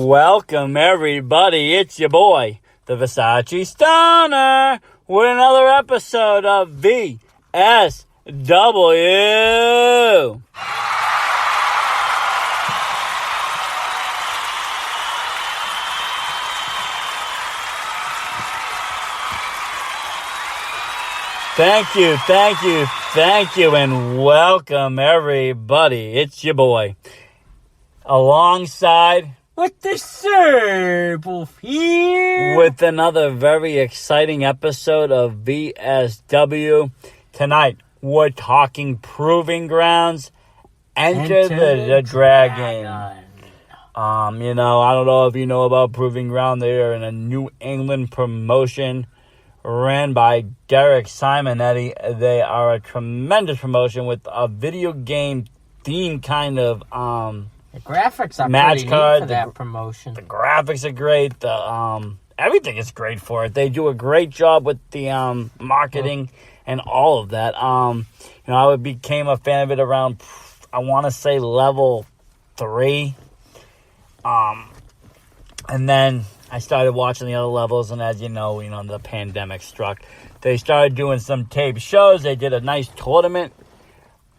Welcome, everybody. It's your boy, the Versace Stoner, with another episode of VSW. Thank you, and welcome, everybody. It's your boy. Alongside with the Serpulf here with another very exciting episode of VSW. Tonight, we're talking Proving Grounds. Enter the Dragon. I don't know if you know about Proving Ground. They are in a New England promotion ran by Derek Simonetti. They are a tremendous promotion with a video game theme kind of the graphics are match pretty card neat for that promotion. The graphics are great. The everything is great for it. They do a great job with the marketing and all of that. I became a fan of it around, I want to say, level 3. And then I started watching the other levels, and as you know, the pandemic struck. They started doing some taped shows. They did a nice tournament,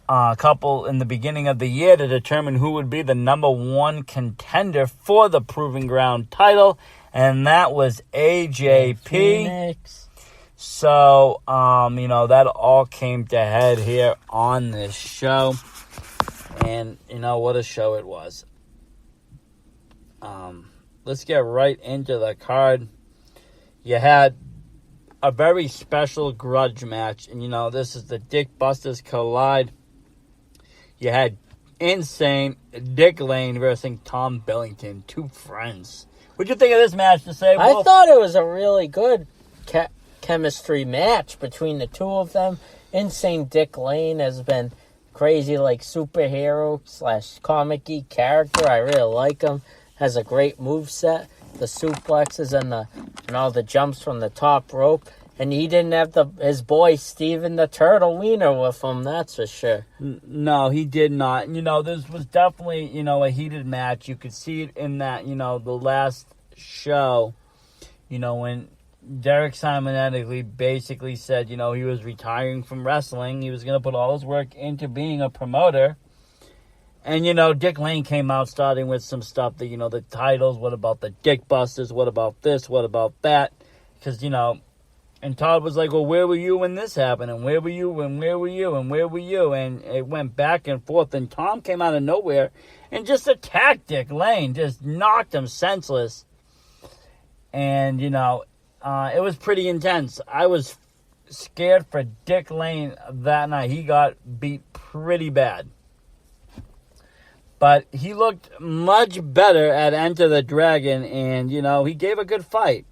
couple in the beginning of the year to determine who would be the number one contender for the Proving Ground title, and that was AJP. Phoenix. So, that all came to head here on this show, and what a show it was. Let's get right into the card. You had a very special grudge match, and this is the Dick Busters Collide. You had Insane Dick Lane versus Tom Billington, two friends. What'd you think of this match, to say? I thought it was a really good chemistry match between the two of them. Insane Dick Lane has been crazy, like superhero / comic-y character. I really like him. Has a great moveset, the suplexes and all the jumps from the top rope. And he didn't have his boy Steven the Turtle Wiener with him, that's for sure. No, he did not. This was definitely, a heated match. You could see it in that, the last show, when Derek Simonetti basically said, he was retiring from wrestling. He was going to put all his work into being a promoter. And, Dick Lane came out starting with some stuff that, the titles, what about the Dick Busters, what about this, what about that? Because, and Todd was like, well, where were you when this happened? And where were you? And where were you? And where were you? And it went back and forth. And Tom came out of nowhere and just attacked Dick Lane, just knocked him senseless. And, it was pretty intense. I was scared for Dick Lane that night. He got beat pretty bad. But he looked much better at Enter the Dragon, and, he gave a good fight.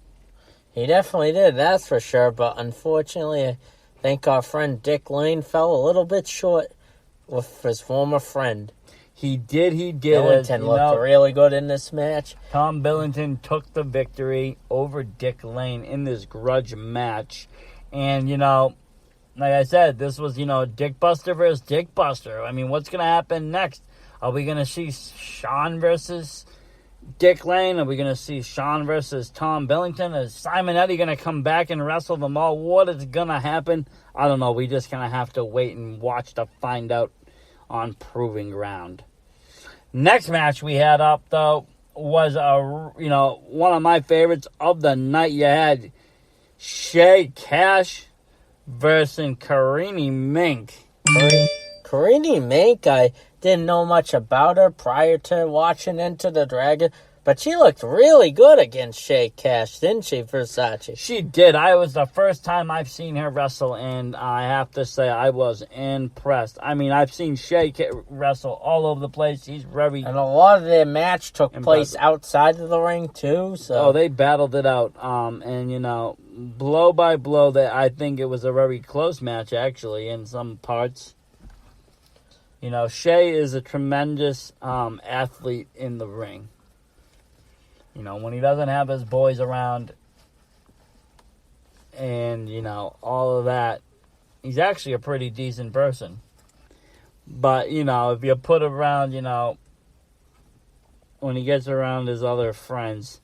He definitely did, that's for sure. But unfortunately, I think our friend Dick Lane fell a little bit short with his former friend. He did. Billington looked really good in this match. Tom Billington took the victory over Dick Lane in this grudge match. And, like I said, this was, Dick Buster versus Dick Buster. I mean, what's going to happen next? Are we going to see Sean versus Dick Lane? Are we going to see Sean versus Tom Billington? Is Simonetti going to come back and wrestle them all? What is going to happen? I don't know. We just going to have to wait and watch to find out on Proving Ground. Next match we had up, though, was one of my favorites of the night. You had Shay Cash versus Karini Mink. Karini Mink, I didn't know much about her prior to watching Enter the Dragon, but she looked really good against Shay Cash, didn't she, Versace? She did. I was the first time I've seen her wrestle, and I have to say I was impressed. I mean, I've seen Shay wrestle all over the place. He's very... And a lot of their match took place outside of the ring, too, so... Oh, they battled it out, and, blow by blow, I think it was a very close match, actually, in some parts. Shay is a tremendous athlete in the ring. When he doesn't have his boys around and, all of that, he's actually a pretty decent person. But, if you put around, when he gets around his other friends,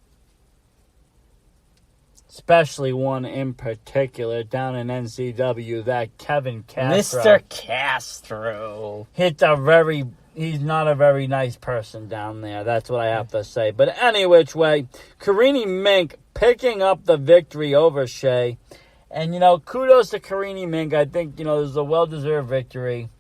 especially one in particular down in NCW, that Kevin Castro. Mr. Castro. He's not a very nice person down there. That's what I have to say. But any which way, Karine Mink picking up the victory over Shea. And, kudos to Karine Mink. I think, this is a well-deserved victory.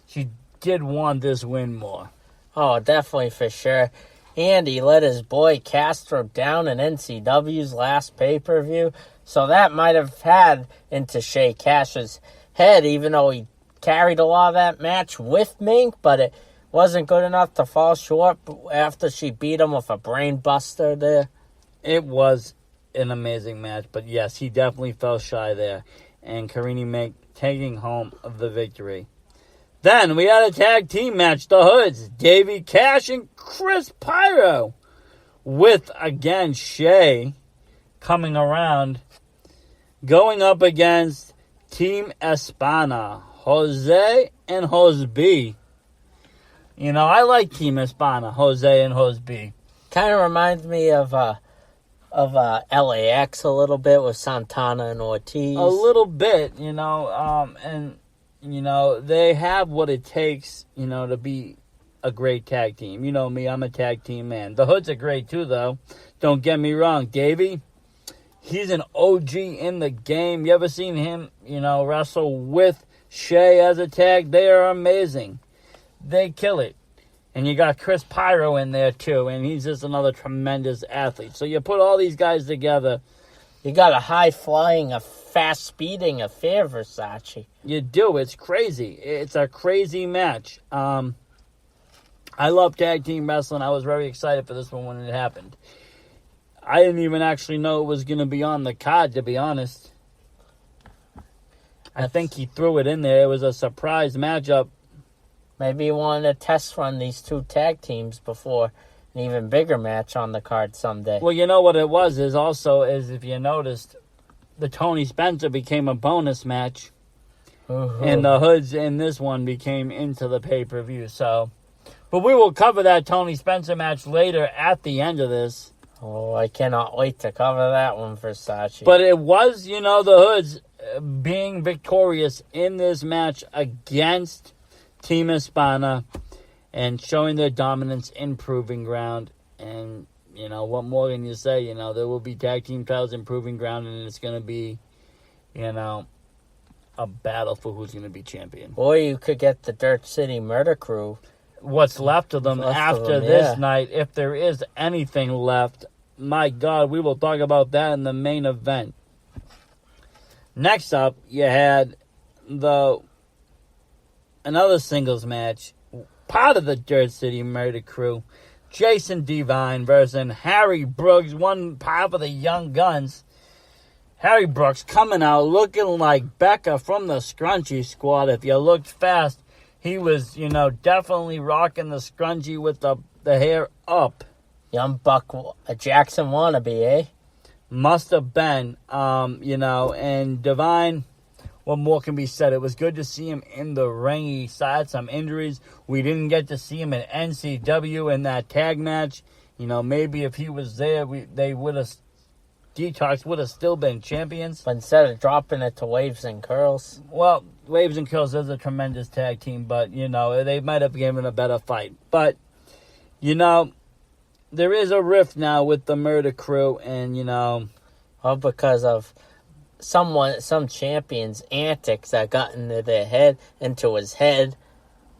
She did want this win more. Oh, definitely for sure. And he let his boy Castro down in NCW's last pay-per-view. So that might have had into Shea Cash's head, even though he carried a lot of that match with Mink. But it wasn't good enough to fall short after she beat him with a brain buster there. It was an amazing match. But yes, he definitely fell shy there. And Karine Mink taking home the victory. Then we had a tag team match, the Hoods, Davey Cash and Chris Pyro, with, again, Shea coming around, going up against Team Espana, Jose and Jose. I like Team Espana, Jose and Jose. Kind of reminds me of LAX a little bit with Santana and Ortiz. A little bit, and... they have what it takes, to be a great tag team. You know me, I'm a tag team man. The Hoods are great too, though. Don't get me wrong. Davey, he's an OG in the game. You ever seen him, wrestle with Shea as a tag? They are amazing. They kill it. And you got Chris Pyro in there too, and he's just another tremendous athlete. So you put all these guys together. You got a high-flying, a fast-speeding affair, Versace. You do. It's crazy. It's a crazy match. I love tag team wrestling. I was very excited for this one when it happened. I didn't even actually know it was going to be on the card, to be honest. I think he threw it in there. It was a surprise matchup. Maybe he wanted to test run these two tag teams before an even bigger match on the card someday. Well, you know what it was is if you noticed, the Tony Spencer became a bonus match. Ooh. And the Hoods in this one became into the pay-per-view. So, but we will cover that Tony Spencer match later at the end of this. Oh, I cannot wait to cover that one, Versace. But it was, the Hoods being victorious in this match against Team Espana and showing their dominance in Proving Ground. And, what more can you say? There will be tag team titles in Proving Ground, and it's going to be, a battle for who's going to be champion. Or you could get the Dirt City Murder Crew. What's left of them after this night, if there is anything left. My God, we will talk about that in the main event. Next up, you had another singles match, part of the Dirt City Murder Crew. Jason Devine versus Harry Brooks, one half of the Young Guns. Harry Brooks coming out looking like Becca from the Scrunchy Squad. If you looked fast, he was, definitely rocking the scrunchie with the hair up. Young Buck, a Jackson wannabe, eh? Must have been, and Devine, what more can be said? It was good to see him in the ring. He had some injuries. We didn't get to see him in NCW in that tag match. Maybe if he was there, Detox would have still been champions. But instead of dropping it to Waves and Curls. Well, Waves and Curls is a tremendous tag team, but, they might have given a better fight. But, there is a rift now with the Murder Crew, and, All because of some champion's antics that got into his head,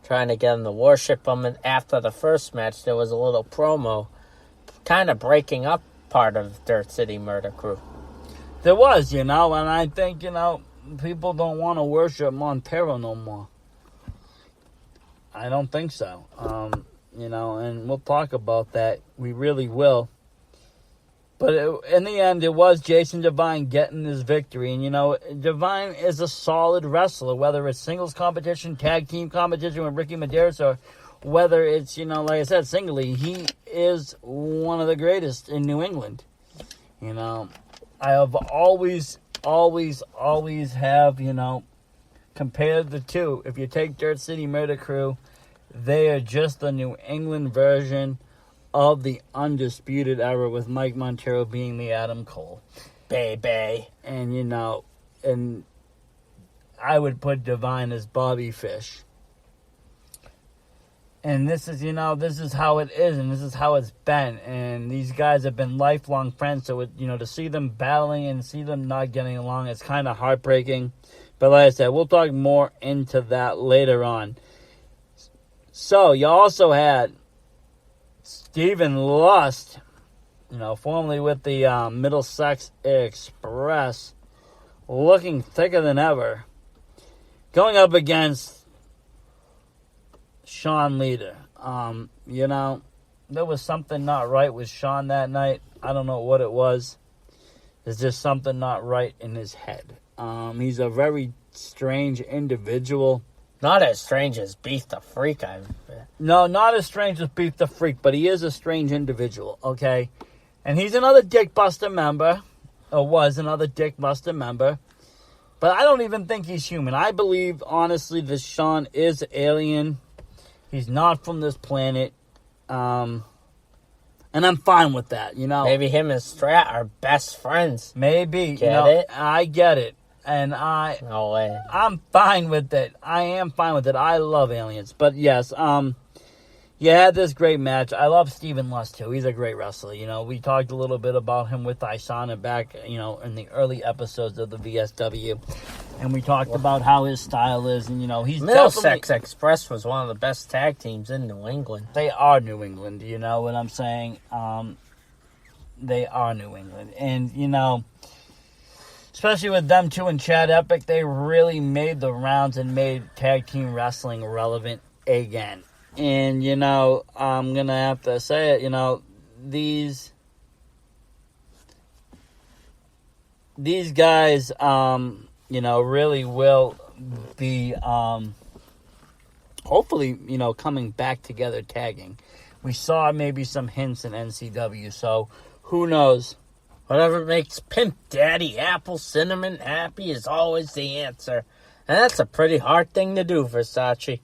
trying to get him to worship him. And after the first match, there was a little promo kind of breaking up part of Dirt City Murder Crew. There was, and I think, people don't want to worship Montero no more. I don't think so. And we'll talk about that. We really will. But in the end, it was Jason Devine getting his victory. And, Devine is a solid wrestler, whether it's singles competition, tag team competition with Ricky Medeiros, or whether it's, like I said, singly. He is one of the greatest in New England. I have always have, compared the two. If you take Dirt City Murder Crew, they are just the New England version of the Undisputed Era with Mike Montero being the Adam Cole. Baby. And, and I would put Divine as Bobby Fish. And this is how it is, and this is how it's been. And these guys have been lifelong friends, so, to see them battling and see them not getting along, it's kind of heartbreaking. But like I said, we'll talk more into that later on. So, you also had Stephen Lust, formerly with the Middlesex Express, looking thicker than ever, going up against Sean Leader. There was something not right with Sean that night. I don't know what it was. There's just something not right in his head. He's a very strange individual. Not as strange as Beef the Freak. No, not as strange as Beef the Freak, but he is a strange individual, okay? And he's another Dick Buster member, or was another Dick Buster member. But I don't even think he's human. I believe, honestly, that Sean is alien. He's not from this planet. And I'm fine with that, Maybe him and Strat are best friends. Maybe. Get it? I get it. And No way. I'm fine with it. I am fine with it. I love aliens. But yes, you had this great match. I love Stephen Lust, too. He's a great wrestler. We talked a little bit about him with Isana back, in the early episodes of the VSW. And we talked about how his style is. And, he's Middlesex Express was one of the best tag teams in New England. They are New England. You know what I'm saying? They are New England. And, especially with them two and Chad Epic, they really made the rounds and made tag team wrestling relevant again. And, I'm going to have to say it, these guys, really will be, hopefully, coming back together tagging. We saw maybe some hints in NCW, so who knows? Whatever makes Pimp Daddy Apple Cinnamon happy is always the answer. And that's a pretty hard thing to do, Versace.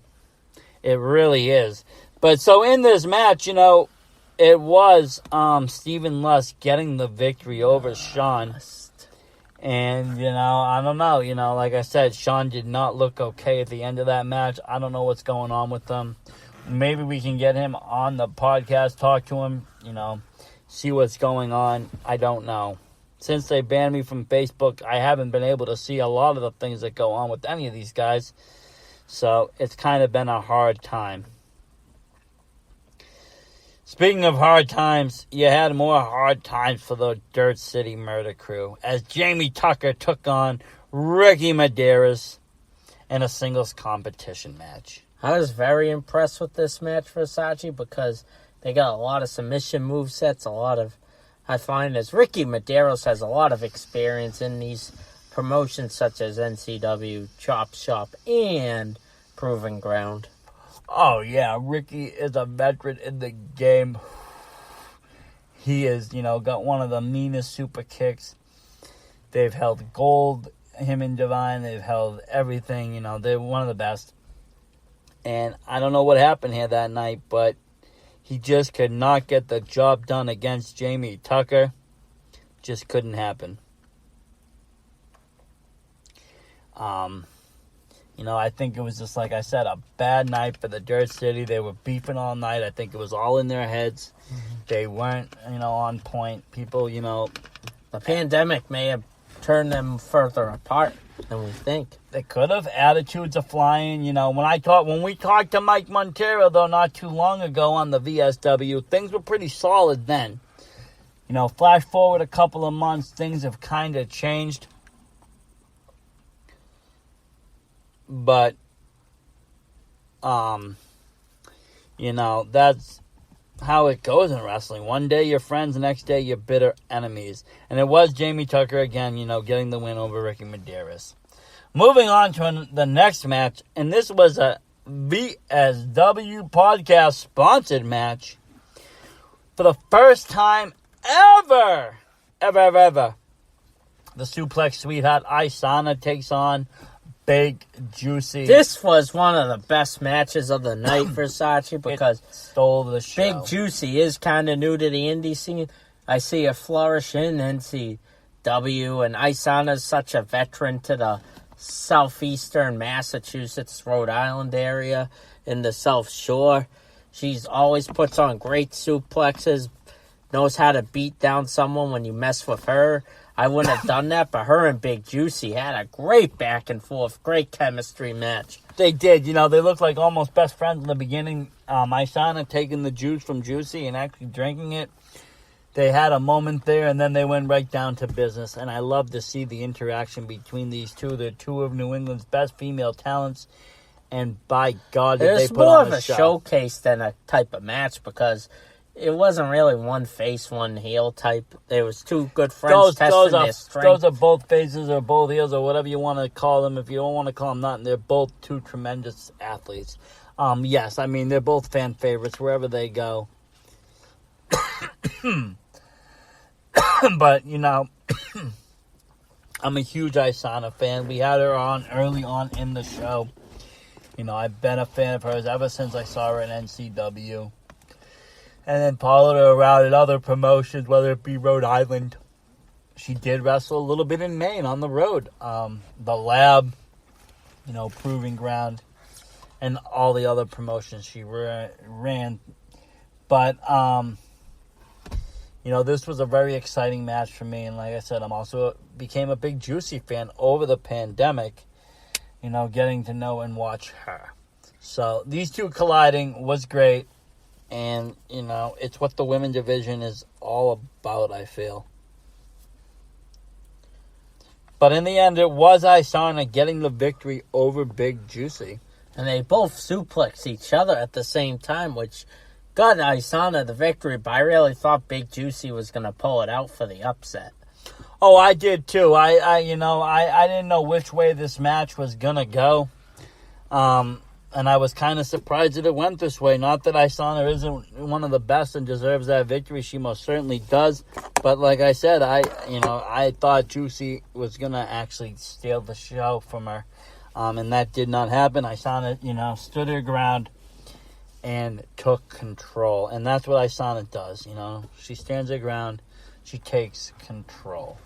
It really is. But so in this match, it was Stephen Lust getting the victory over Sean. And, I don't know. Like I said, Sean did not look okay at the end of that match. I don't know what's going on with them. Maybe we can get him on the podcast, talk to him, see what's going on. I don't know. Since they banned me from Facebook, I haven't been able to see a lot of the things that go on with any of these guys. So it's kind of been a hard time. Speaking of hard times, you had more hard times for the Dirt City Murder Crew as Jamie Tucker took on Ricky Medeiros in a singles competition match. I was very impressed with this match, Versace, because they got a lot of submission movesets, I find as Ricky Medeiros has a lot of experience in these promotions such as NCW, Chop Shop, and Proving Ground. Oh, yeah, Ricky is a veteran in the game. He has, got one of the meanest super kicks. They've held gold, him and Divine. They've held everything, they're one of the best. And I don't know what happened here that night, but he just could not get the job done against Jamie Tucker. Just couldn't happen. I think it was just, like I said, a bad night for the Dirt City. They were beefing all night. I think it was all in their heads. Mm-hmm. They weren't, on point. People, The pandemic may have turned them further apart than we think. They could have. Attitudes are flying. When we talked to Mike Montero, though, not too long ago on the VSW, things were pretty solid then. Flash forward a couple of months, things have kind of changed. But, that's how it goes in wrestling. One day you're friends, the next day you're bitter enemies. And it was Jamie Tucker again, getting the win over Ricky Medeiros. Moving on to the next match, and this was a VSW podcast sponsored match. For the first time ever, the Suplex Sweetheart Isana takes on Big Juicy. This was one of the best matches of the night for Sachi because it stole the show. Big Juicy is kind of new to the indie scene. I see a flourish in NCW, and Isana's such a veteran to the southeastern Massachusetts, Rhode Island area in the South Shore. She's always puts on great suplexes, knows how to beat down someone when you mess with her. I wouldn't have done that, but her and Big Juicy had a great back and forth, great chemistry match. They did. They looked like almost best friends in the beginning. Isana taking the juice from Juicy and actually drinking it. They had a moment there, and then they went right down to business. And I love to see the interaction between these two. They're two of New England's best female talents. And by God, did they put on a show. It's more of a showcase than a type of match because it wasn't really one face, one heel type. There was two good friends testing their strength. Those are both faces or both heels or whatever you want to call them. If you don't want to call them nothing, they're both two tremendous athletes. Yes, I mean, they're both fan favorites wherever they go. But, I'm a huge Isana fan. We had her on early on in the show. I've been a fan of hers ever since I saw her in NCW. And then followed her around in other promotions, whether it be Rhode Island. She did wrestle a little bit in Maine on the road. The Lab, Proving Ground, and all the other promotions she ran. But, this was a very exciting match for me. And like I said, I'm also became a big Juicy fan over the pandemic, getting to know and watch her. So these two colliding was great. And, it's what the women division is all about, I feel. But in the end, it was Isana getting the victory over Big Juicy. And they both suplexed each other at the same time, which got Isana the victory. But I really thought Big Juicy was going to pull it out for the upset. Oh, I did too. I didn't know which way this match was going to go. And I was kind of surprised that it went this way. Not that Isana isn't one of the best and deserves that victory. She most certainly does. But like I said, I thought Juicy was going to actually steal the show from her. And that did not happen. Isana, stood her ground and took control. And that's what Isana does, She stands her ground. She takes control.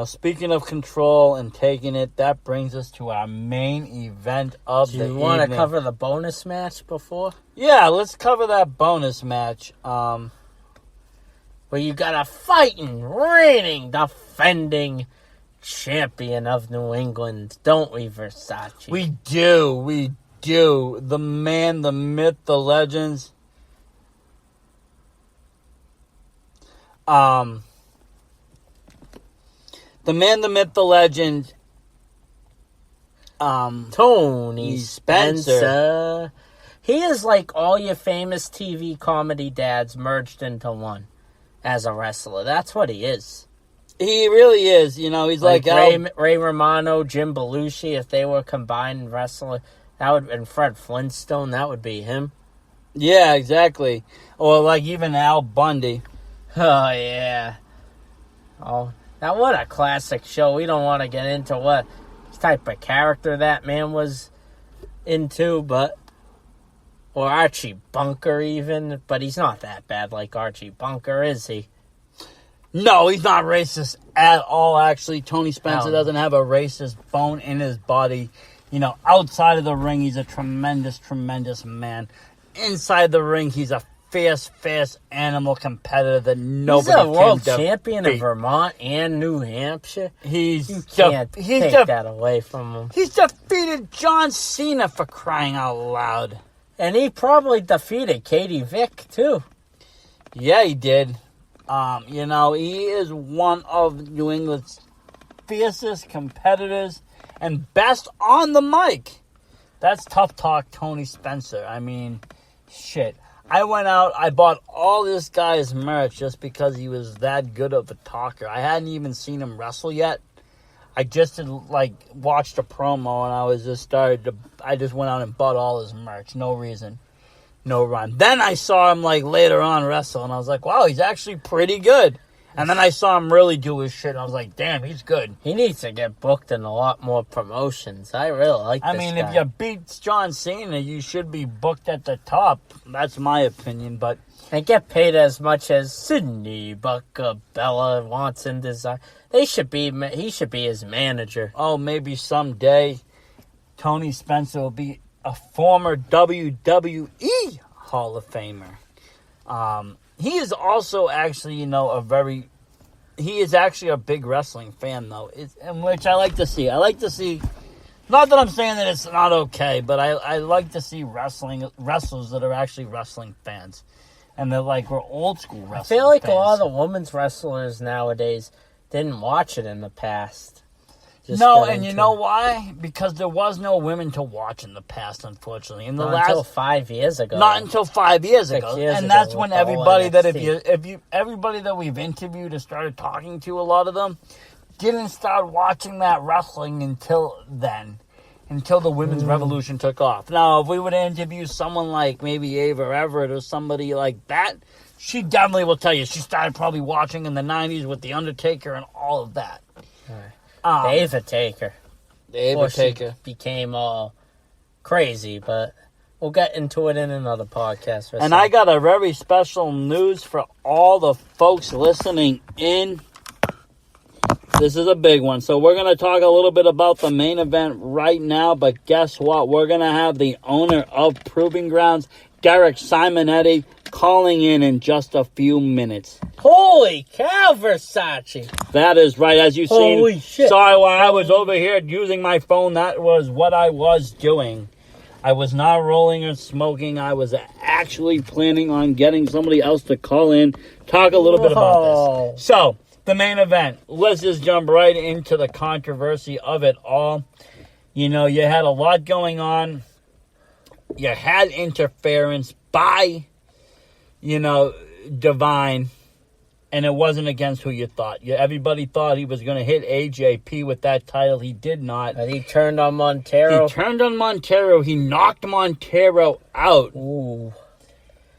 Speaking of control and taking it, that brings us to our main event of the evening. Do you want to cover the bonus match before? Yeah, let's cover that bonus match. Where you got a fighting, reigning, defending champion of New England, don't we, Versace? We do. The man, the myth, the legends. The man, the myth, the legend, Tony Spencer. He is like all your famous TV comedy dads merged into one as a wrestler. That's what he is. He really is. He's like Ray Romano, Jim Belushi. If they were combined in wrestling, and Fred Flintstone, that would be him. Yeah, exactly. Or like even Al Bundy. Oh, yeah. Oh, now what a classic show. We don't want to get into what type of character that man was into, or Archie Bunker even, but he's not that bad like Archie Bunker, is he? No, he's not racist at all, actually. Tony Spencer doesn't have a racist bone in his body. Outside of the ring, he's a tremendous, tremendous man. Inside the ring, he's a fierce animal competitor that nobody can defeat. He's a world champion in Vermont and New Hampshire. You can't take that away from him. He's defeated John Cena, for crying out loud. And he probably defeated Katie Vick, too. Yeah, he did. He is one of New England's fiercest competitors and best on the mic. That's tough talk, Tony Spencer. I mean, shit. I went out, I bought all this guy's merch just because he was that good of a talker. I hadn't even seen him wrestle yet. I just had, watched a promo and I just went out and bought all his merch. No reason. No rhyme. Then I saw him, later on wrestle and I was like, wow, he's actually pretty good. And then I saw him really do his shit. I was like, damn, he's good. He needs to get booked in a lot more promotions. I really like this guy. If you beat John Cena, you should be booked at the top. That's my opinion, but... And get paid as much as Sidney Bella wants and desire. He should be his manager. Oh, maybe someday Tony Spencer will be a former WWE Hall of Famer. He is also actually, he is actually a big wrestling fan, though, which I like to see. I like to see, not that I'm saying that it's not okay, but I like to see wrestlers that are actually wrestling fans. And they're we're old school wrestling I feel like fans. a lot of the women's wrestlers nowadays didn't watch it in the past. No, and you know why? Because there was no women to watch in the past, unfortunately. Until 5 years ago. Not until 5 years ago. And that's when everybody everybody that we've interviewed and started talking to, a lot of them, didn't start watching that wrestling until then. Until the women's revolution took off. Now, if we were to interview someone like maybe Ava Everett or somebody like that, she definitely will tell you she started probably watching in the 90s with The Undertaker and all of that. The Ava Taker. She became all crazy, but we'll get into it in another podcast. And I got a very special news for all the folks listening in. This is a big one. So we're going to talk a little bit about the main event right now, but guess what? We're going to have the owner of Proving Grounds, Derek Simonetti, calling in just a few minutes. Holy cow, Versace. That is right. As you've seen. Holy shit. Sorry, while I was over here using my phone, that was what I was doing. I was not rolling or smoking. I was actually planning on getting somebody else to call in, talk a little bit about this. So, the main event. Let's just jump right into the controversy of it all. You had a lot going on. You had interference by, Divine, and it wasn't against who you thought. Everybody thought he was going to hit AJP with that title. He did not. And he turned on Montero. He knocked Montero out. Ooh.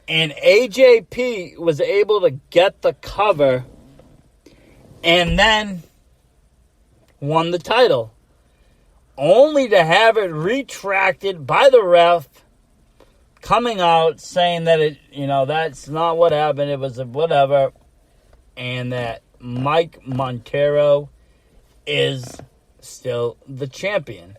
And AJP was able to get the cover and then won the title, only to have it retracted by the ref, coming out saying that that's not what happened. It was a whatever, and that Mike Montero is still the champion.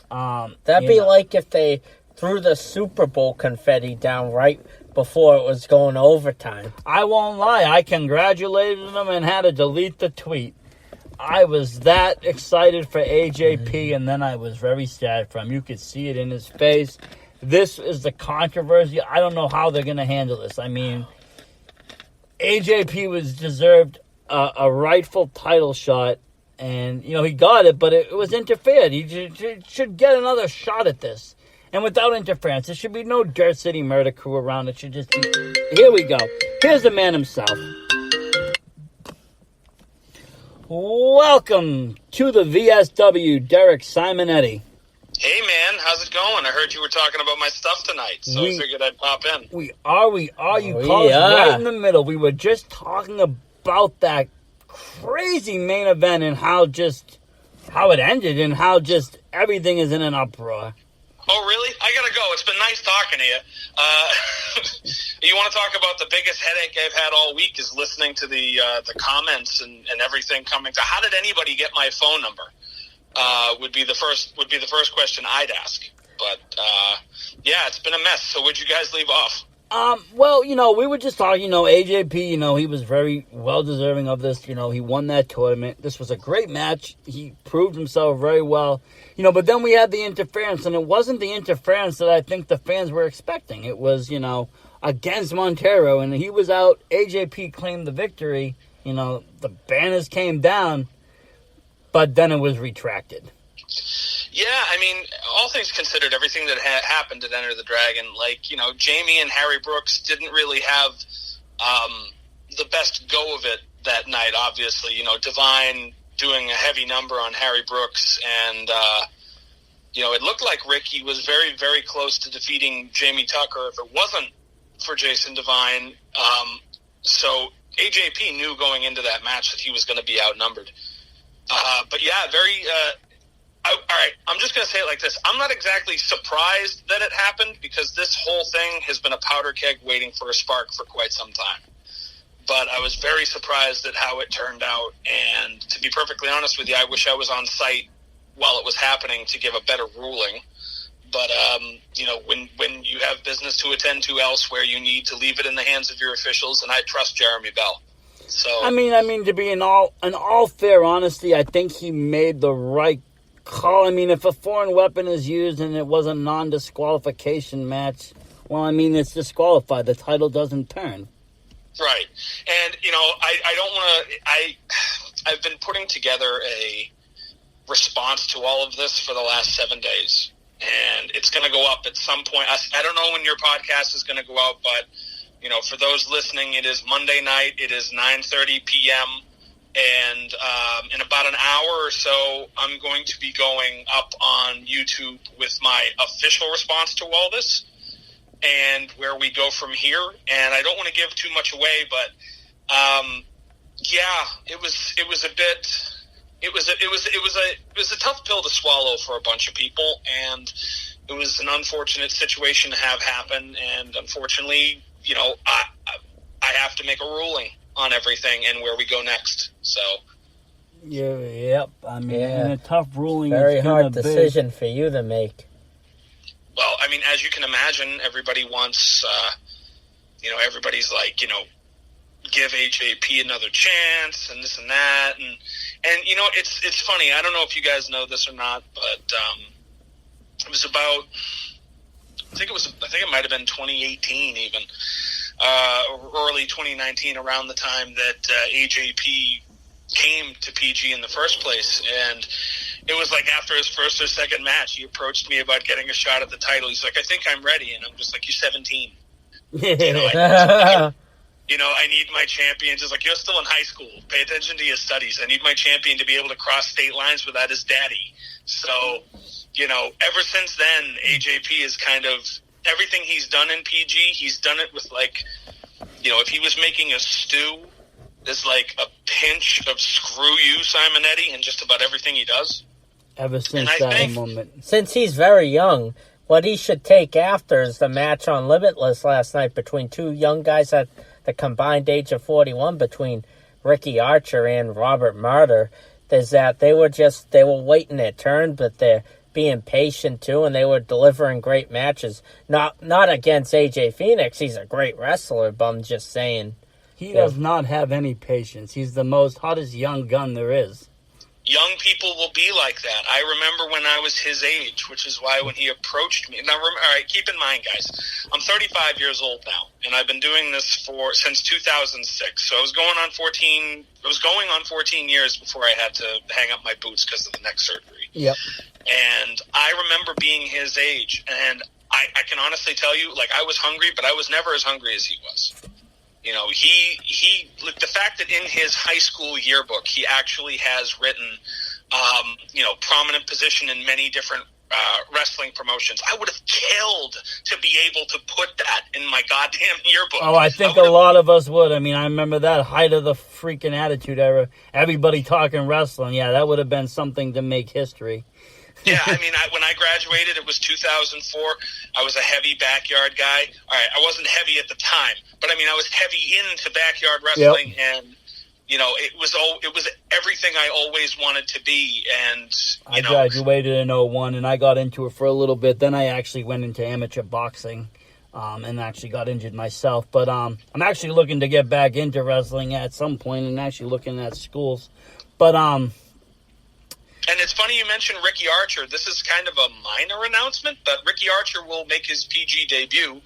That'd be like if they threw the Super Bowl confetti down right before it was going overtime. I won't lie. I congratulated him and had to delete the tweet. I was that excited for AJP, and then I was very sad for him. You could see it in his face. This is the controversy. I don't know how they're going to handle this. AJP was deserved a rightful title shot, and, he got it, but it was interfered. He should get another shot at this. And without interference, there should be no Dirt City Murder Crew around. It should just be... Here we go. Here's the man himself. Welcome to the VSW, Derek Simonetti. Hey, man. How's it going? I heard you were talking about my stuff tonight, so I figured I'd pop in. We are. You called us right in the middle. We were just talking about that crazy main event and how it ended and how just everything is in an uproar. Oh, really? I gotta go. It's been nice talking to you. You want to talk about the biggest headache I've had all week is listening to the comments and everything coming. So how did anybody get my phone number? Would be the first question I'd ask. But yeah, it's been a mess. So would you guys leave off? Well, we were just talking, AJP, he was very well deserving of this. He won that tournament. This was a great match. He proved himself very well. But then we had the interference, and it wasn't the interference that I think the fans were expecting. It was, against Montero, and he was out. AJP claimed the victory. The banners came down, but then it was retracted. Yeah, all things considered, everything that happened at Enter the Dragon, Jamie and Harry Brooks didn't really have the best go of it that night, obviously. Divine doing a heavy number on Harry Brooks, and, it looked like Ricky was very, very close to defeating Jamie Tucker if it wasn't for Jason Divine. So AJP knew going into that match that he was going to be outnumbered. But yeah, all right, I'm just going to say it like this. I'm not exactly surprised that it happened because this whole thing has been a powder keg waiting for a spark for quite some time. But I was very surprised at how it turned out. And to be perfectly honest with you, I wish I was on site while it was happening to give a better ruling. But, when you have business to attend to elsewhere, you need to leave it in the hands of your officials, and I trust Jeremy Bell. So I mean, to be in all fair honesty, I think he made the right call. I mean, if a foreign weapon is used and it was a non-disqualification match, well, I mean, it's disqualified. The title doesn't turn. Right. And, I don't want to... I've been putting together a response to all of this for the last 7 days. And it's going to go up at some point. I don't know when your podcast is going to go out, but, for those listening, it is Monday night. It is 9:30 p.m., and in about an hour or so, I'm going to be going up on YouTube with my official response to all this and where we go from here. And I don't want to give too much away, but it was a tough pill to swallow for a bunch of people, and it was an unfortunate situation to have happen. And unfortunately, I have to make a ruling on everything and where we go next. So, yep. I mean, a tough ruling. Very hard decision for you to make. Well, I mean, as you can imagine, everybody wants, everybody's like, give AJP another chance and this and that, and it's funny. I don't know if you guys know this or not, but it was about, I think it might have been 2018 even. Early 2019, around the time that AJP came to PG in the first place. And it was like after his first or second match, he approached me about getting a shot at the title. He's like, I think I'm ready. And I'm just like, you're 17. I need my champion. Just like, you're still in high school. Pay attention to your studies. I need my champion to be able to cross state lines without his daddy. So, ever since then, AJP is kind of... Everything he's done in PG, he's done it with, like, if he was making a stew, there's, like, a pinch of screw you, Simonetti, in just about everything he does. Ever since that moment. Since he's very young, what he should take after is the match on Limitless last night between two young guys at the combined age of 41 between Ricky Archer and Robert Martyr. There's that they were waiting their turn, but they're being patient too, and they were delivering great matches. Not against AJ Phoenix. He's a great wrestler, but I'm just saying. He does not have any patience. He's the most hottest young gun there is. Young people will be like that. I remember when I was his age, which is why when he approached me... Now, all right, keep in mind, guys, I'm 35 years old now, and I've been doing this since 2006. So I was going on 14 years before I had to hang up my boots because of the neck surgery. Yep. And I remember being his age, and I can honestly tell you, like, I was hungry, but I was never as hungry as he was. The fact that in his high school yearbook, he actually has written, prominent position in many different wrestling promotions. I would have killed to be able to put that in my goddamn yearbook. Oh, I think a lot of us would. I mean, I remember that height of the freaking Attitude Era. Everybody talking wrestling. Yeah, that would have been something to make history. Yeah, I mean, when I graduated, it was 2004. I was a heavy backyard guy. All right, I wasn't heavy at the time, but I mean, I was heavy into backyard wrestling, and it was everything I always wanted to be. And I graduated in 01, and I got into it for a little bit. Then I actually went into amateur boxing, and actually got injured myself. But I'm actually looking to get back into wrestling at some point, and actually looking at schools. But And it's funny you mentioned Ricky Archer. This is kind of a minor announcement, but Ricky Archer will make his PG debut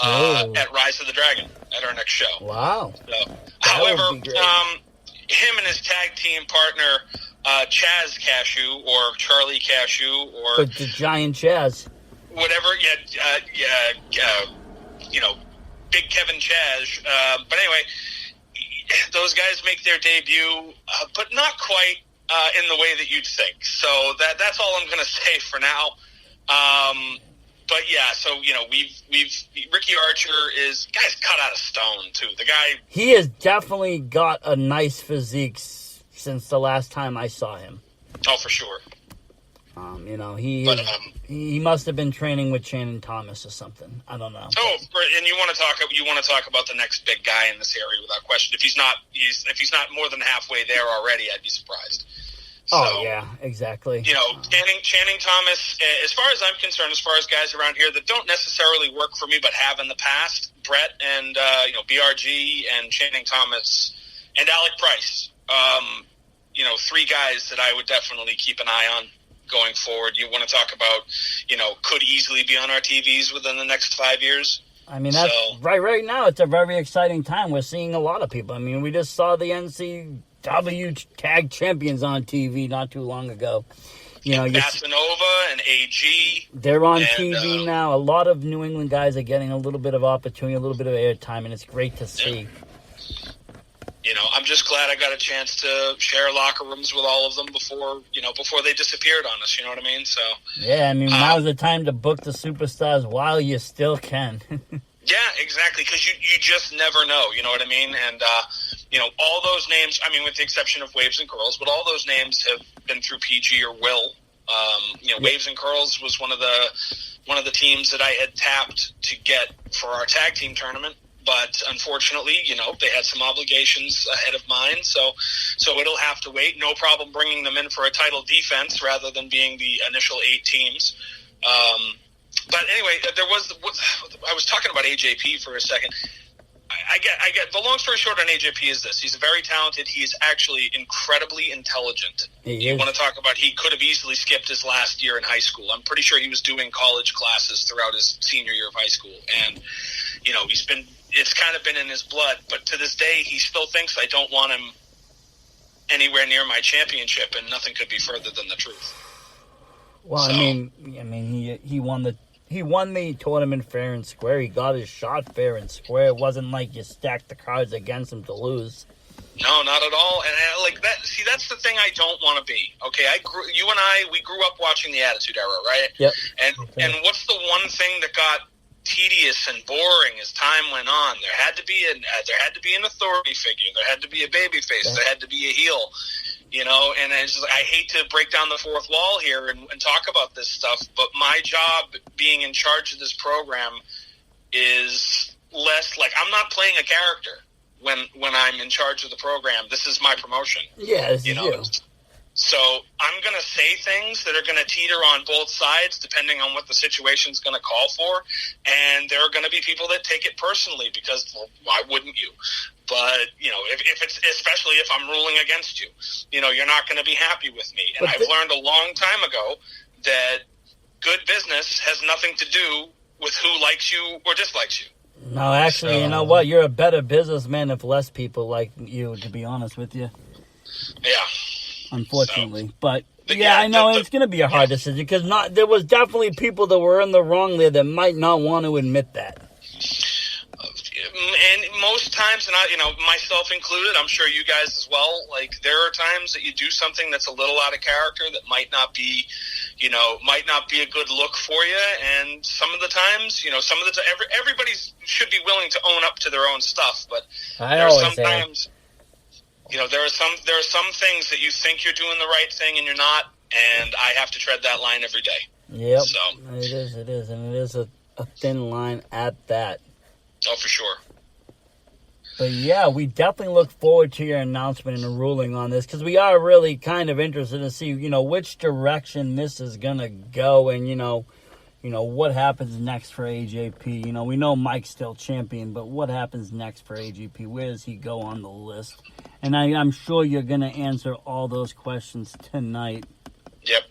at Rise of the Dragon at our next show. Wow. So, however, him and his tag team partner, Chaz Cashew, or Charlie Cashew, or... The giant Chaz. Whatever, Big Kevin Chaz. But anyway, those guys make their debut, but not quite in the way that you'd think. So that's all I'm going to say for now. But yeah, so we've Ricky Archer guy's cut out of stone too. The guy, he has definitely got a nice physique since the last time I saw him. Oh, for sure. He must have been training with Shannon Thomas or something. I don't know. Oh, and you want to talk about the next big guy in this area without question. If he's not more than halfway there already, I'd be surprised. Oh, yeah, exactly. Channing Thomas, as far as I'm concerned, as far as guys around here that don't necessarily work for me but have in the past, Brett and, BRG and Channing Thomas and Alec Price, three guys that I would definitely keep an eye on going forward. You want to talk about, could easily be on our TVs within the next 5 years? I mean, that's right now, it's a very exciting time. We're seeing a lot of people. I mean, we just saw the NCW Tag Champions on TV not too long ago. Casanova and AG. They're on TV now. A lot of New England guys are getting a little bit of opportunity, a little bit of airtime, and it's great to see. I'm just glad I got a chance to share locker rooms with all of them before they disappeared on us. You know what I mean? So yeah, I mean, now's the time to book the superstars while you still can. Yeah, exactly, because you just never know. You know what I mean? And all those names. I mean, with the exception of Waves and Curls, but all those names have been through PG or Will. Waves and Curls was one of the teams that I had tapped to get for our tag team tournament. But unfortunately, they had some obligations ahead of mine, so it'll have to wait. No problem bringing them in for a title defense rather than being the initial 8 teams. But anyway, I was talking about AJP for a second. I get the long story short on AJP is this: he's very talented. He is actually incredibly intelligent. You want to talk about he could have easily skipped his last year in high school. I'm pretty sure he was doing college classes throughout his senior year of high school, and it's kind of been in his blood, but to this day, he still thinks I don't want him anywhere near my championship, and nothing could be further than the truth. Well, so, I mean, he won the tournament fair and square. He got his shot fair and square. It wasn't like you stacked the cards against him to lose. No, not at all. And like that. See, that's the thing I don't want to be. Okay, we grew up watching the Attitude Era, right? Yep. And what's the one thing that got tedious and boring as time went on? There had to be an authority figure. There had to be a baby face. Yeah. There had to be a heel. And it's just, I hate to break down the fourth wall here and talk about this stuff, but my job being in charge of this program is less like I'm not playing a character when I'm in charge of the program. This is my promotion. Yeah, you. So I'm going to say things that are going to teeter on both sides depending on what the situation's going to call for. And there are going to be people that take it personally because, well, why wouldn't you? But, if it's, especially if I'm ruling against you, you're not going to be happy with me. And I've learned a long time ago that good business has nothing to do with who likes you or dislikes you. No, actually, you know what? You're a better businessman if less people like you, to be honest with you. Yeah. Unfortunately, but I know it's going to be a hard decision because there was definitely people that were in the wrong there that might not want to admit that. And most times, and myself included, I'm sure you guys as well. Like there are times that you do something that's a little out of character that might not be a good look for you. And some of the times, everybody should be willing to own up to their own stuff. But there are sometimes. There are some things that you think you're doing the right thing and you're not, and I have to tread that line every day. Yep, so. It is, and it is a thin line at that. Oh, for sure. But yeah, we definitely look forward to your announcement and a ruling on this because we are really kind of interested to see, which direction this is gonna go, and what happens next for AJP. We know Mike's still champion, but what happens next for AJP? Where does he go on the list? And I'm sure you're going to answer all those questions tonight. Yep.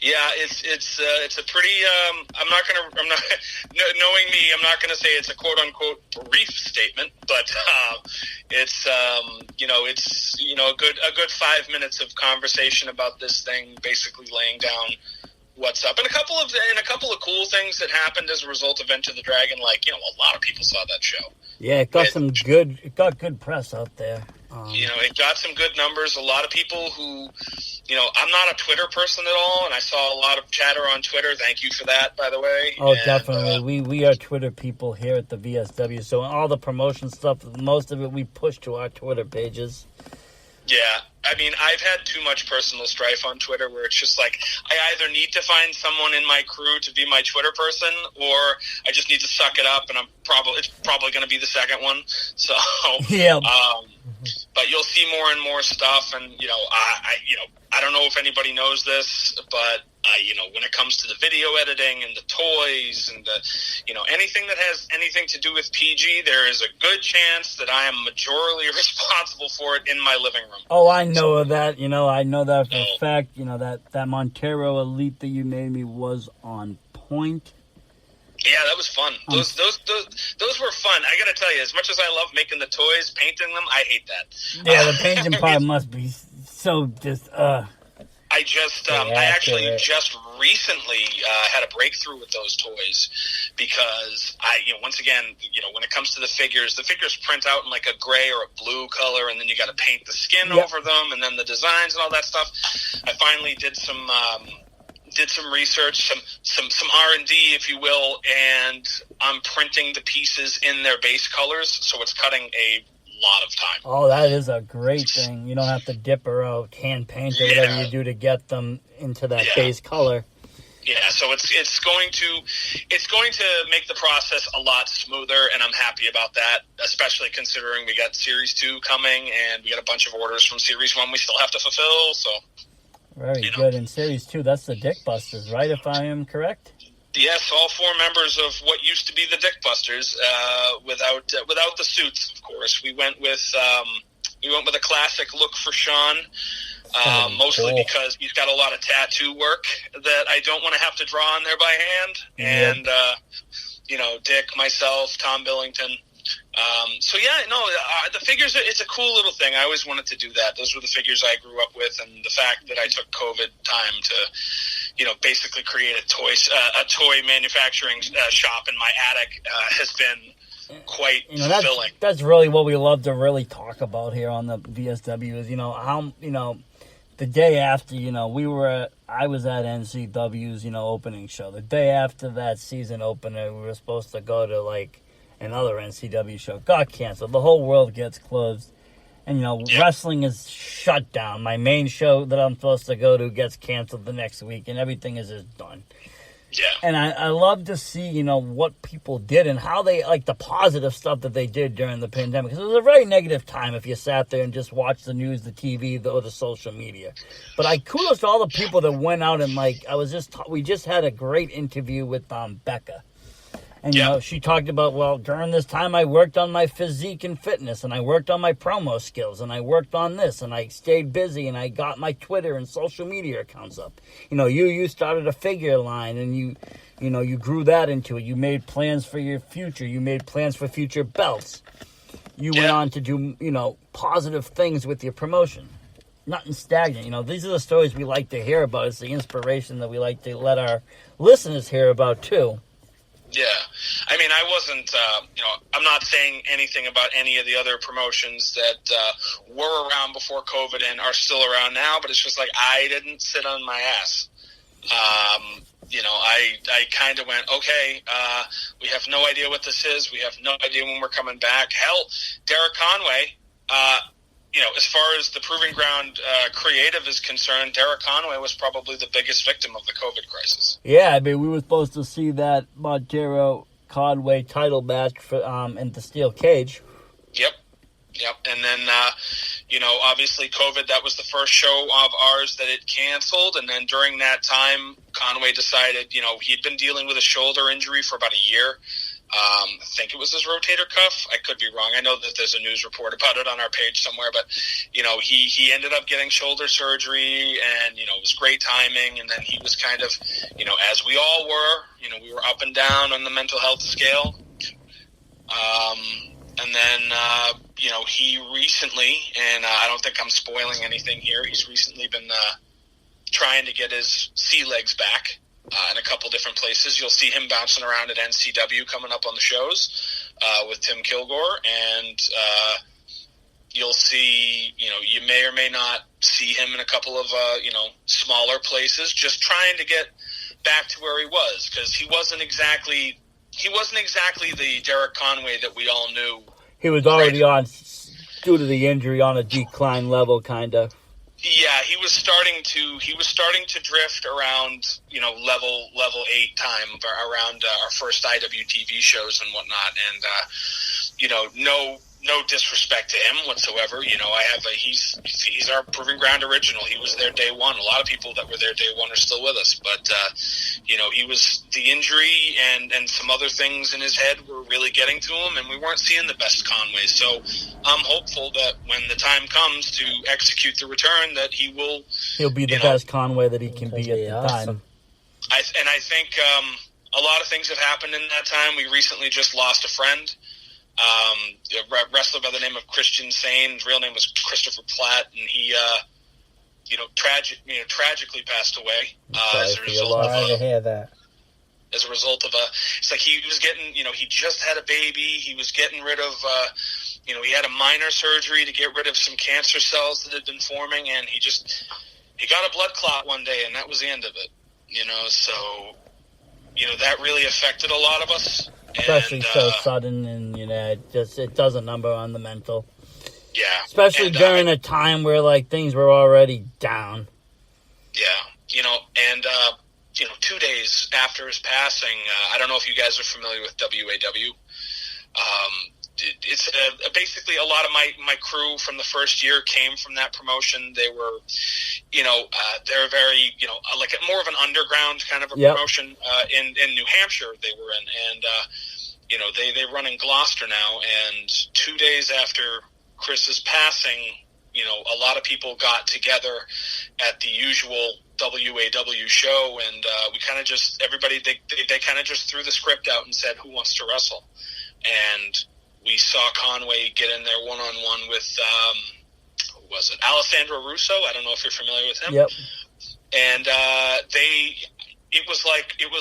Yeah, it's a pretty. Knowing me, I'm not gonna say it's a quote unquote brief statement, but it's a good 5 minutes of conversation about this thing, basically laying down what's up, and a couple of cool things that happened as a result of Enter the Dragon. Like a lot of people saw that show. Yeah, it got good press out there. It got some good numbers. A lot of people who, I'm not a Twitter person at all, and I saw a lot of chatter on Twitter. Thank you for that, by the way. Oh, definitely. We are Twitter people here at the VSW, so all the promotion stuff, most of it we push to our Twitter pages. Yeah, I mean, I've had too much personal strife on Twitter where it's just like I either need to find someone in my crew to be my Twitter person, or I just need to suck it up, and it's probably going to be the second one. So yeah. But you'll see more and more stuff, and I don't know if anybody knows this, but when it comes to the video editing and the toys and anything that has anything to do with PG, there is a good chance that I am majorly responsible for it in my living room. Oh, I know that. I know that for a fact. That Montero Elite that you made me was on point. Yeah, that was fun. Those were fun. I got to tell you, as much as I love making the toys, painting them, I hate that. Yeah, the painting part must be so just. I actually just recently had a breakthrough with those toys because once again, when it comes to the figures print out in like a gray or a blue color, and then you got to paint the skin over them, and then the designs and all that stuff. I finally did some research, some R&D, if you will, and I'm printing the pieces in their base colors, so it's cutting a lot of time. Oh, that is a great thing. You don't have to dip or out, hand paint or whatever you do to get them into that base color. Yeah, so it's going to make the process a lot smoother, and I'm happy about that, especially considering we got Series 2 coming, and we got a bunch of orders from Series 1 we still have to fulfill, so... Very good. In Series 2, that's the Dick Busters, right, if I am correct? Yes, all four members of what used to be the Dick Busters, without the suits, of course. We went with a classic look for Sean, mostly because he's got a lot of tattoo work that I don't want to have to draw on there by hand. And Dick, myself, Tom Billington. The figures, it's a cool little thing. I always wanted to do that. Those were the figures I grew up with, and the fact that I took COVID time to, basically create a toy manufacturing shop in my attic has been quite fulfilling. That's really what we love to really talk about here on the VSW is, how, the day after, I was at NCW's, opening show. The day after that season opener, we were supposed to go to, another NCW show. Got canceled. The whole world gets closed. And, wrestling is shut down. My main show that I'm supposed to go to gets canceled the next week, and everything is just done. Yeah. And I love to see, what people did and how they, the positive stuff that they did during the pandemic. Because it was a very negative time if you sat there and just watched the news, the TV, or the social media. But kudos to all the people that went out and, we just had a great interview with Becca. And, she talked about, during this time I worked on my physique and fitness, and I worked on my promo skills, and I worked on this, and I stayed busy, and I got my Twitter and social media accounts up. You started a figure line, and you grew that into it. You made plans for your future. You made plans for future belts. You went on to do, positive things with your promotion. Nothing stagnant. These are the stories we like to hear about. It's the inspiration that we like to let our listeners hear about, too. Yeah. I mean, I wasn't, I'm not saying anything about any of the other promotions that were around before COVID and are still around now, but it's just I didn't sit on my ass. I kind of went, okay, we have no idea what this is. We have no idea when we're coming back. Hell, Derek Conway, as far as the Proving Ground creative is concerned, Derek Conway was probably the biggest victim of the COVID crisis. Yeah, I mean, we were supposed to see that Montero Conway title match for in the steel cage. Yep. And then, obviously COVID, that was the first show of ours that it canceled. And then during that time, Conway decided, he'd been dealing with a shoulder injury for about a year. I think it was his rotator cuff. I could be wrong. I know that there's a news report about it on our page somewhere, but he ended up getting shoulder surgery, and it was great timing. And then he was kind of, as we all were, we were up and down on the mental health scale. And then he recently, and I don't think I'm spoiling anything here, he's recently been trying to get his sea legs back. In a couple different places. You'll see him bouncing around at NCW coming up on the shows with Tim Kilgore. And, You'll see, you may or may not see him in a couple of, smaller places, just trying to get back to where he was, because he wasn't exactly the Derek Conway that we all knew. He was already on, due to the injury, on a decline level, kind of. Yeah, he was starting to drift around, level 8 time around our first IWTV shows and whatnot, and no disrespect to him whatsoever. He's our Proving Ground original. He was there day one. A lot of people that were there day one are still with us, but he was, the injury and some other things in his head were really getting to him, and we weren't seeing the best Conway. So I'm hopeful that when the time comes to execute the return, that he'll be the best Conway that he can be at the time. I think a lot of things have happened in that time. We recently just lost a friend. A wrestler by the name of Christian Sane. His real name was Christopher Platt, and he, tragically passed away as a result of it's like he was getting, he just had a baby. He was getting rid of, he had a minor surgery to get rid of some cancer cells that had been forming, and he got a blood clot one day, and that was the end of it. So that really affected a lot of us. Especially so sudden, and it does a number on the mental. Yeah, especially during a time where things were already down. Yeah, 2 days after his passing, I don't know if you guys are familiar with WAW. It's basically a lot of my crew from the first year came from that promotion. They were, they're very, like more of an underground kind of a promotion in New Hampshire they were in. And, they run in Gloucester now. And 2 days after Chris's passing, a lot of people got together at the usual WAW show. And we kind of just, everybody, they kind of just threw the script out and said, who wants to wrestle? And we saw Conway get in there one-on-one with, who was it? Alessandro Russo. I don't know if you're familiar with him. Yep. And it was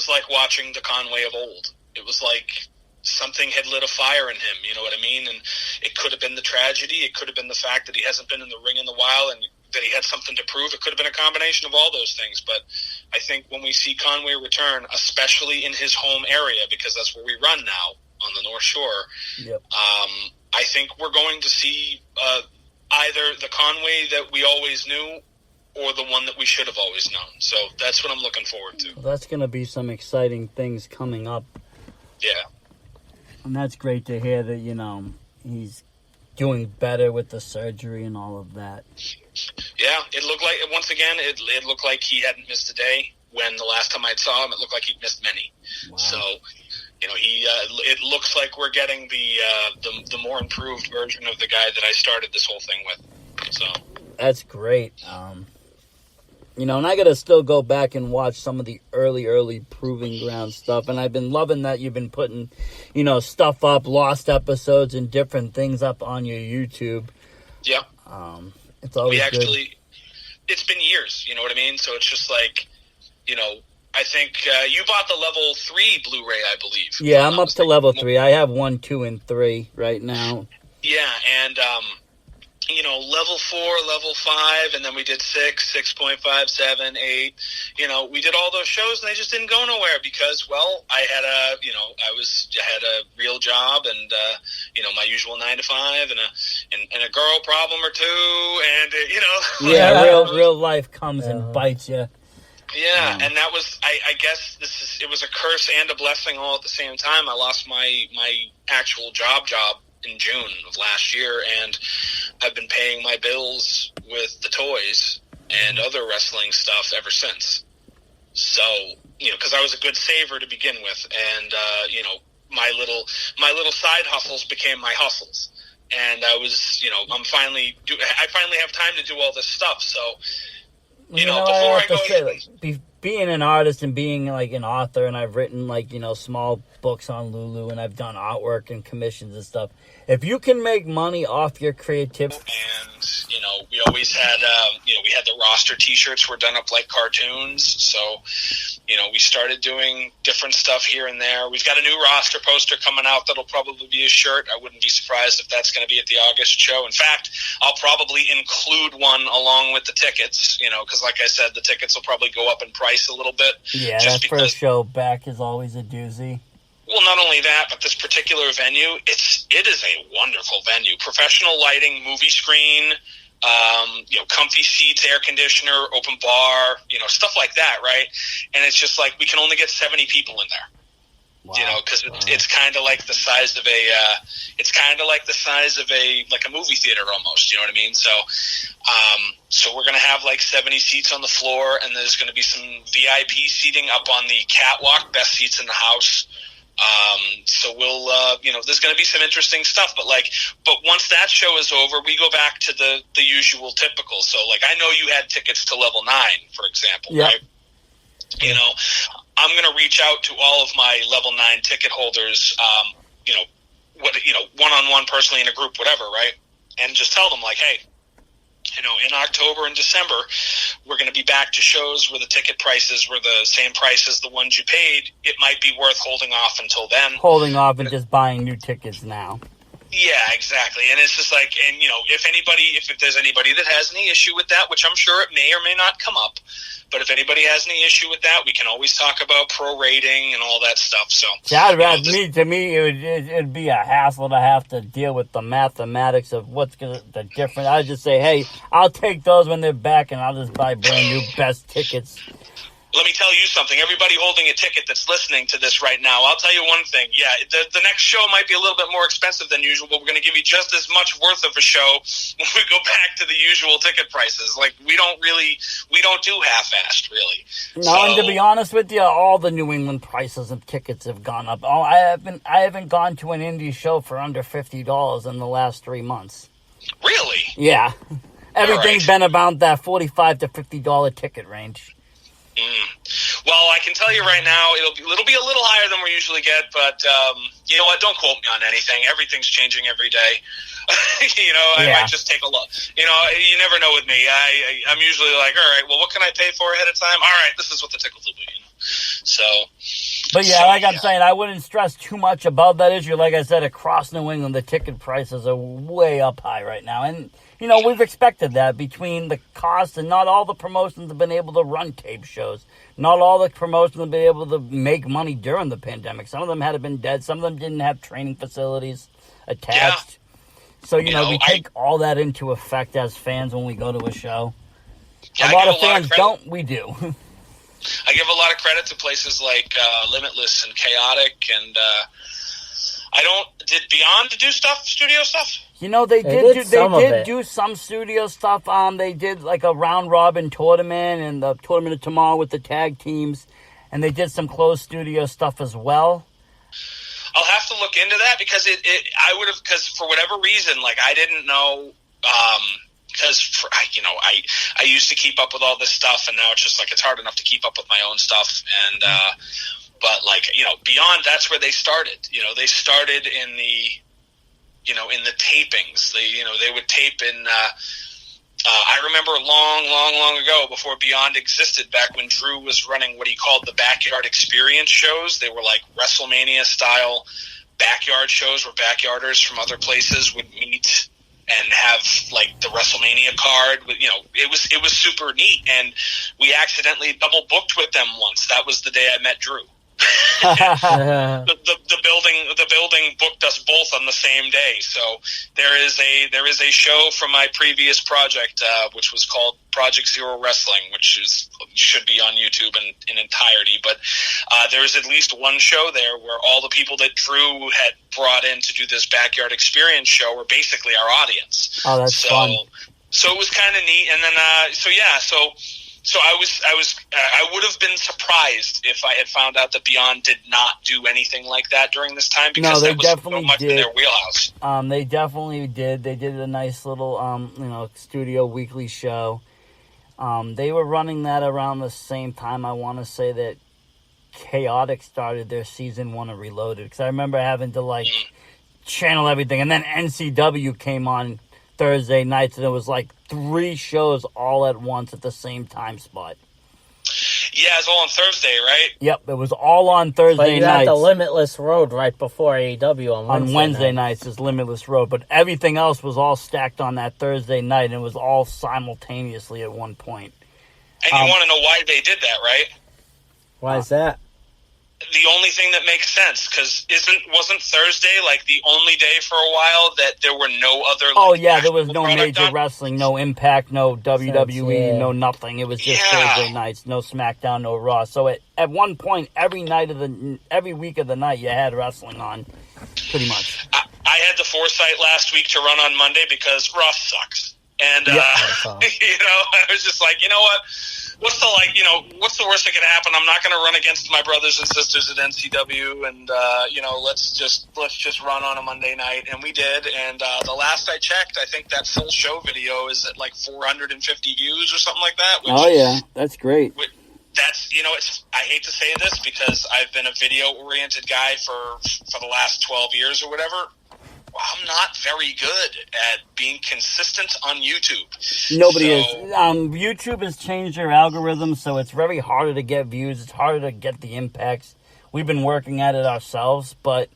like watching the Conway of old. It was like something had lit a fire in him. You know what I mean? And it could have been the tragedy. It could have been the fact that he hasn't been in the ring in a while and that he had something to prove. It could have been a combination of all those things. But I think when we see Conway return, especially in his home area, because that's where we run now, on the North Shore, I think we're going to see either the Conway that we always knew or the one that we should have always known. So that's what I'm looking forward to. Well, that's going to be some exciting things coming up. Yeah. And that's great to hear that, he's doing better with the surgery and all of that. Yeah, it looked like, once again, it looked like he hadn't missed a day. When the last time I saw him, it looked like he'd missed many. Wow. So, it looks like we're getting the more improved version of the guy that I started this whole thing with. So that's great. And I got to still go back and watch some of the early Proving Ground stuff. And I've been loving that you've been putting, stuff up, lost episodes and different things up on your YouTube. Yeah. It's always good. It's been years, you know what I mean? So it's just like, I think you bought the level 3 Blu-ray, I believe. Yeah, I'm up to level 3. I have 1, 2, and 3 right now. Yeah, and level 4, level 5, and then we did 6, 6.5, 7, 8. We did all those shows, and they just didn't go nowhere because, well, I had a real job, and my usual 9 to 5, and a girl problem or two, and Yeah, real life comes and bites you. Yeah, and that was, I guess it was a curse and a blessing all at the same time. I lost my actual job in June of last year, and I've been paying my bills with the toys and other wrestling stuff ever since. So, because I was a good saver to begin with, and my little side hustles became my hustles, and I was, I finally have time to do all this stuff. So, before I go, being an artist and being like an author, and I've written small books on Lulu, and I've done artwork and commissions and stuff. If you can make money off your creativity, and we always had we had the roster T-shirts were done up like cartoons, so we started doing different stuff here and there. We've got a new roster poster coming out that'll probably be a shirt. I wouldn't be surprised if that's going to be at the August show. In fact, I'll probably include one along with the tickets, because like I said, the tickets will probably go up in price a little bit. Yeah, that first show back is always a doozy. Well, not only that, but this particular venue, it is a wonderful venue. Professional lighting, movie screen, comfy seats, air conditioner, open bar, stuff like that, right? And it's just like we can only get 70 people in there. Wow. Because it's kind of like the size of a movie theater almost. You know what I mean? So, so we're gonna have like 70 seats on the floor, and there's gonna be some VIP seating up on the catwalk, best seats in the house. So we'll, there's going to be some interesting stuff, but once that show is over, we go back to the usual typical. So I know you had tickets to level 9, for example, yep. Right? I'm going to reach out to all of my level 9 ticket holders, one-on-one personally in a group, whatever, right? And just tell them hey, in October and December, we're going to be back to shows where the ticket prices were the same price as the ones you paid. It might be worth holding off until then. Holding off and just buying new tickets now. Yeah, exactly. And it's just if there's anybody that has any issue with that, which I'm sure it may or may not come up, but if anybody has any issue with that, we can always talk about prorating and all that stuff. So, to me, it'd be a hassle to have to deal with the mathematics of what's the difference. I'd just say, hey, I'll take those when they're back, and I'll just buy brand new best tickets. Let me tell you something. Everybody holding a ticket that's listening to this right now, I'll tell you one thing. Yeah, the next show might be a little bit more expensive than usual, but we're going to give you just as much worth of a show when we go back to the usual ticket prices. We don't do half-assed, really. No, and to be honest with you, all the New England prices of tickets have gone up. Oh, I haven't gone to an indie show for under $50 in the last 3 months. Really? Yeah. Everything's been about that $45 to $50 ticket range. Well, I can tell you right now, it'll be a little higher than we usually get, but you know what? Don't quote me on anything. Everything's changing every day. I might just take a look. You never know with me. I'm usually like, all right, well, what can I pay for ahead of time? All right, this is what the tickets will be. So. But yeah, I'm saying, I wouldn't stress too much about that issue. Like I said, across New England, the ticket prices are way up high right now, and. We've expected that between the cost, and not all the promotions have been able to run tape shows. Not all the promotions have been able to make money during the pandemic. Some of them had been dead. Some of them didn't have training facilities attached. Yeah. So, we take all that into effect as fans when we go to a show. Yeah, a lot of fans don't. We do. I give a lot of credit to places like Limitless and Chaotic, and did Beyond do studio stuff? They did do some studio stuff. They did like a round robin tournament and the tournament of tomorrow with the tag teams, and they did some closed studio stuff as well. I'll have to look into that because because for whatever reason, I didn't know, because I used to keep up with all this stuff, and now it's just it's hard enough to keep up with my own stuff, and but Beyond, that's where they started. They started in the in the tapings. They would tape in, I remember long ago, before Beyond existed, back when Drew was running what he called the Backyard Experience shows. They were like WrestleMania-style backyard shows where backyarders from other places would meet and have the WrestleMania card. It was super neat, and we accidentally double booked with them once. That was the day I met Drew. the building booked us both on the same day. So there is a show from my previous project, which was called Project Zero Wrestling, which should be on YouTube in entirety. But there is at least one show there where all the people that Drew had brought in to do this Backyard Experience show were basically our audience. Oh, that's fun. So it was kind of neat. And then So I would have been surprised if I had found out that Beyond did not do anything like that during this time, because they that was definitely so much did. in their wheelhouse. They definitely did. They did a nice little, studio weekly show. They were running that around the same time. I want to say that chaotic started their season 1 of Reloaded. Because I remember having to, like, channel everything. And then NCW came on Thursday nights, and it was like 3 shows all at once at the same time spot. Yeah, it's all on Thursday, right? Yep, it was all on Thursday But you nights. had the Limitless Road right before AEW on Wednesday nights is Limitless Road, but everything else was all stacked on that Thursday night, and it was all simultaneously at one point. And you want to know why they did that, right? Why is that? The only thing that makes sense, because wasn't Thursday like the only day for a while that there were no other? Like, oh yeah, there was no major on? Wrestling, no Impact, no WWE, yeah. no nothing. It was just Thursday nights, no SmackDown, no Raw. So at one point, every week of the night, you had wrestling on, pretty much. I had the foresight last week to run on Monday because Raw sucks, and I was just like, you know what? What's the worst that can happen? I'm not going to run against my brothers and sisters at NCW, and let's just run on a Monday night, and we did. And the last I checked, I think that full show video is at like 450 views or something like that. Oh yeah, that's great. That's I hate to say this because I've been a video oriented guy for the last 12 years or whatever. I'm not very good at being consistent on YouTube. Nobody is. YouTube has changed their algorithm, so it's very harder to get views. It's harder to get the impacts. We've been working at it ourselves, but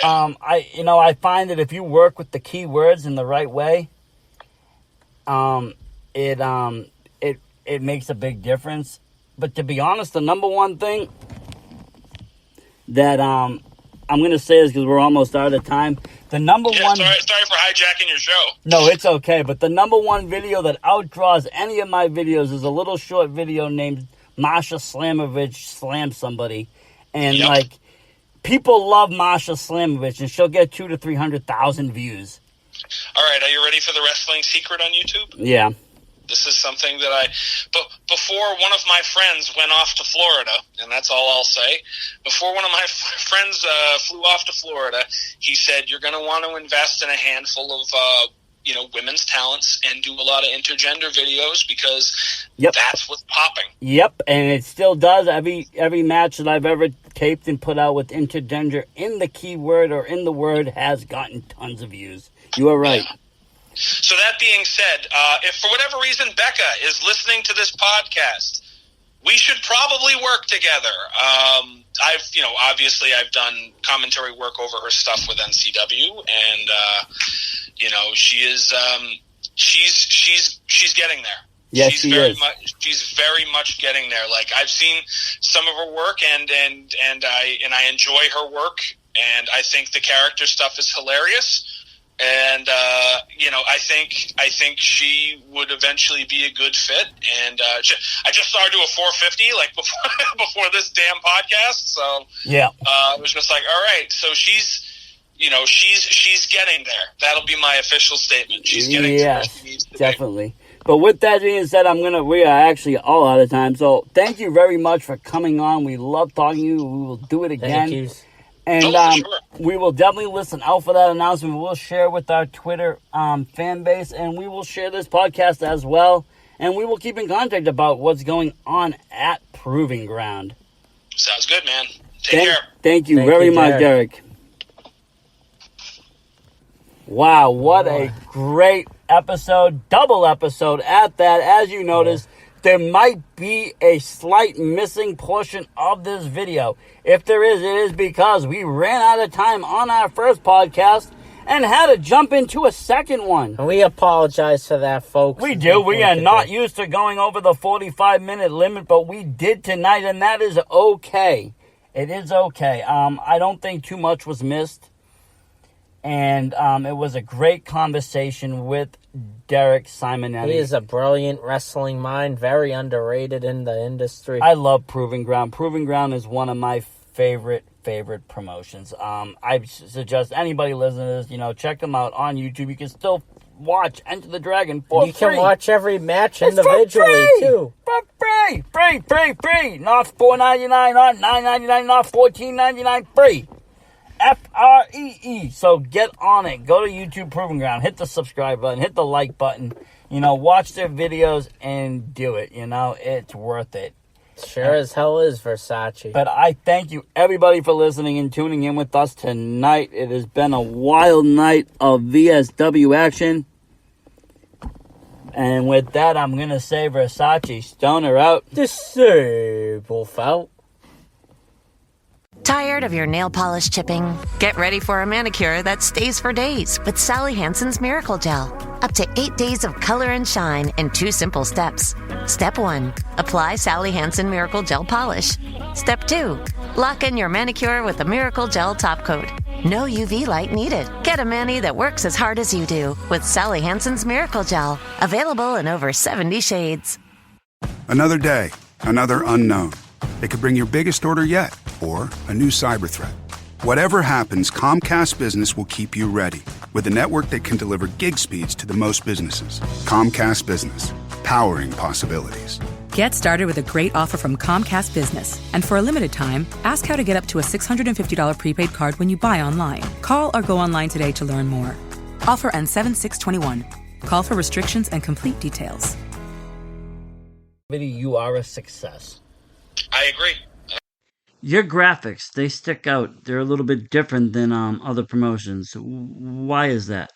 I find that if you work with the keywords in the right way, it makes a big difference. But to be honest, the number one thing that I'm going to say is, because we're almost out of time, the number one... Sorry for hijacking your show. No, it's okay. But the number one video that outdraws any of my videos is a little short video named Masha Slamovich Slam Somebody. And, people love Masha Slamovich, and she'll get 200,000 to 300,000 views. All right, are you ready for the wrestling secret on YouTube? Yeah. This is something that before one of my friends went off to Florida, and that's all I'll say, before one of my friends flew off to Florida, he said, you're going to want to invest in a handful of, women's talents and do a lot of intergender videos because that's what's popping. Yep, and it still does. Every match that I've ever taped and put out with intergender in the keyword or in the word has gotten tons of views. You are right. Yeah. So that being said, if for whatever reason Becca is listening to this podcast, we should probably work together. I've done commentary work over her stuff with NCW, and she is she's getting there. Yes, she's very much getting there. Like, I've seen some of her work, and I enjoy her work, and I think the character stuff is hilarious. And I think she would eventually be a good fit. And I just saw her do a 450 like before this damn podcast. So it was just like, all right, so she's getting there. That'll be my official statement. She's getting to where she needs to definitely. Be. But with that being said, we are actually all out of time. So thank you very much for coming on. We love talking to you. We will do it again. Thank you. And we will definitely listen out for that announcement. We'll share with our Twitter fan base, and we will share this podcast as well. And we will keep in contact about what's going on at Proving Ground. Sounds good, man. Take care. Thank you very much, Derek. Wow, what a great episode. Double episode at that. As you noticed, there might be a slight missing portion of this video. If there is, it is because we ran out of time on our first podcast and had to jump into a second one. And we apologize for that, folks. We do. We are not used to going over the 45-minute limit, but we did tonight, and that is okay. It is okay. I don't think too much was missed. And it was a great conversation with Derek Simonetti. He is a brilliant wrestling mind, very underrated in the industry. I love Proving Ground. Proving Ground is one of my favorite promotions. I suggest anybody listening to this, check them out on YouTube. You can still watch Enter the Dragon for free. You can watch every match individually, too. For free. Free. Not $4.99, not $9.99, not $14.99. Free. FREE. So get on it. Go to YouTube Proving Ground. Hit the subscribe button. Hit the like button. Watch their videos and do it. It's worth it. Sure as hell is Versace. But I thank you, everybody, for listening and tuning in with us tonight. It has been a wild night of VSW action. And with that, I'm going to say Versace Stoner out. Disable out. Tired of your nail polish chipping? Get ready for a manicure that stays for days with Sally Hansen's Miracle Gel. Up to 8 days of color and shine in 2 simple steps. Step 1, apply Sally Hansen Miracle Gel polish. Step 2, lock in your manicure with a Miracle Gel top coat. No UV light needed. Get a mani that works as hard as you do with Sally Hansen's Miracle Gel. Available in over 70 shades. Another day, another unknown. It could bring your biggest order yet, or a new cyber threat. Whatever happens, Comcast Business will keep you ready with a network that can deliver gig speeds to the most businesses. Comcast Business, powering possibilities. Get started with a great offer from Comcast Business. And for a limited time, ask how to get up to a $650 prepaid card when you buy online. Call or go online today to learn more. Offer ends 7/6/21. Call for restrictions and complete details. You are a success. I agree. Your graphics, they stick out. They're a little bit different than other promotions. Why is that?